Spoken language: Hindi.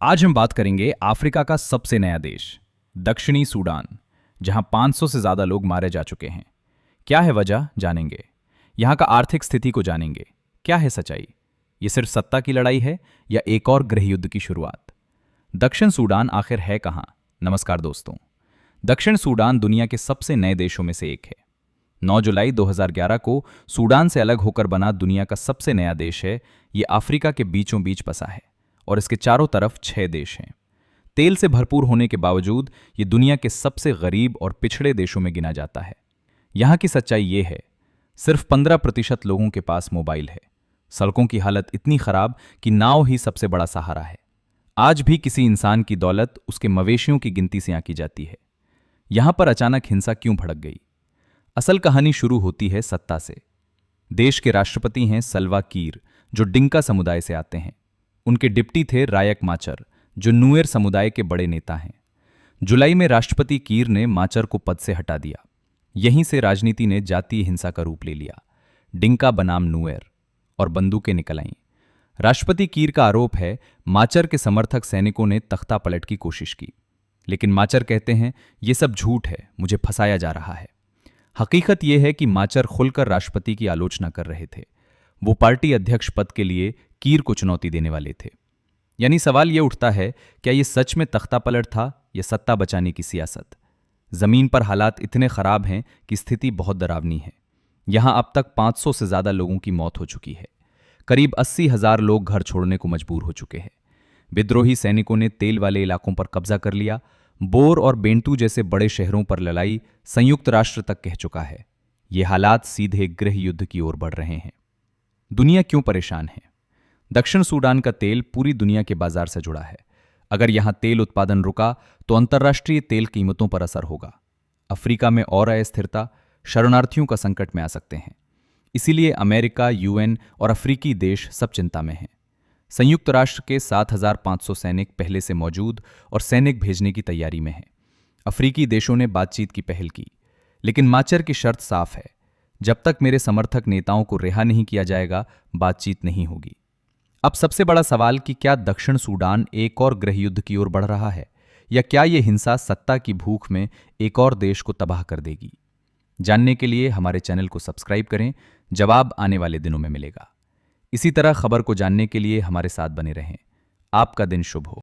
आज हम बात करेंगे अफ्रीका का सबसे नया देश दक्षिणी सूडान, जहां 500 से ज्यादा लोग मारे जा चुके हैं। क्या है वजह, जानेंगे। यहां का आर्थिक स्थिति को जानेंगे। क्या है सच्चाई, ये सिर्फ सत्ता की लड़ाई है या एक और गृहयुद्ध की शुरुआत? दक्षिण सूडान आखिर है कहां? नमस्कार दोस्तों। दक्षिण सूडान दुनिया के सबसे नए देशों में से एक है। 9 जुलाई 2011 को सूडान से अलग होकर बना दुनिया का सबसे नया देश है। ये अफ्रीका के बीचों बीच बसा है और इसके चारों तरफ 6 देश हैं। तेल से भरपूर होने के बावजूद ये दुनिया के सबसे गरीब और पिछड़े देशों में गिना जाता है। यहाँ की सच्चाई ये है, सिर्फ 15% लोगों के पास मोबाइल है। सड़कों की हालत इतनी खराब कि नाव ही सबसे बड़ा सहारा है। आज भी किसी इंसान की दौलत उसके मवेशियों की गिनती से आंकी जाती है। यहां पर अचानक हिंसा क्यों भड़क गई? असल कहानी शुरू होती है सत्ता से। देश के राष्ट्रपति हैं सल्वा कीर, जो डिंका समुदाय से आते हैं। उनके डिप्टी थे रायक माचर, जो नुएर समुदाय के बड़े नेता हैं। जुलाई में राष्ट्रपति कीर ने माचर को पद से हटा दिया। यहीं से राजनीति ने जातीय हिंसा का रूप ले लिया। डिंका बनाम नुएर और बंदूकें निकल आईं। राष्ट्रपति कीर का आरोप है माचर के समर्थक सैनिकों ने तख्ता पलट की कोशिश की, लेकिन माचर कहते हैं ये सब झूठ है, मुझे फंसाया जा रहा है। हकीकत यह है कि माचर खुलकर राष्ट्रपति की आलोचना कर रहे थे। वो पार्टी अध्यक्ष पद के लिए कीर को चुनौती देने वाले थे। यानी सवाल यह उठता है, क्या यह सच में तख्ता पलट था या सत्ता बचाने की सियासत? जमीन पर हालात इतने खराब हैं कि स्थिति बहुत डरावनी है। यहां अब तक 500 से ज्यादा लोगों की मौत हो चुकी है। करीब 80,000 लोग घर छोड़ने को मजबूर हो चुके हैं। विद्रोही सैनिकों ने तेल वाले इलाकों पर कब्जा कर लिया। बोर और बेंटू जैसे बड़े शहरों पर लड़ाई संयुक्त राष्ट्र तक कह चुका है। ये हालात सीधे गृह युद्ध की ओर बढ़ रहे हैं। दुनिया क्यों परेशान है? दक्षिण सूडान का तेल पूरी दुनिया के बाजार से जुड़ा है। अगर यहां तेल उत्पादन रुका तो अंतर्राष्ट्रीय तेल कीमतों पर असर होगा। अफ्रीका में और अस्थिरता, शरणार्थियों का संकट में आ सकते हैं। इसीलिए अमेरिका, यूएन और अफ्रीकी देश सब चिंता में हैं। संयुक्त राष्ट्र के 7,500 सैनिक पहले से मौजूद और सैनिक भेजने की तैयारी में हैं। अफ्रीकी देशों ने बातचीत की पहल की, लेकिन माचर की शर्त साफ है, जब तक मेरे समर्थक नेताओं को रिहा नहीं किया जाएगा, बातचीत नहीं होगी। अब सबसे बड़ा सवाल कि क्या दक्षिण सूडान एक और गृहयुद्ध की ओर बढ़ रहा है, या क्या यह हिंसा सत्ता की भूख में एक और देश को तबाह कर देगी? जानने के लिए हमारे चैनल को सब्सक्राइब करें। जवाब आने वाले दिनों में मिलेगा। इसी तरह खबर को जानने के लिए हमारे साथ बने रहें। आपका दिन शुभ हो।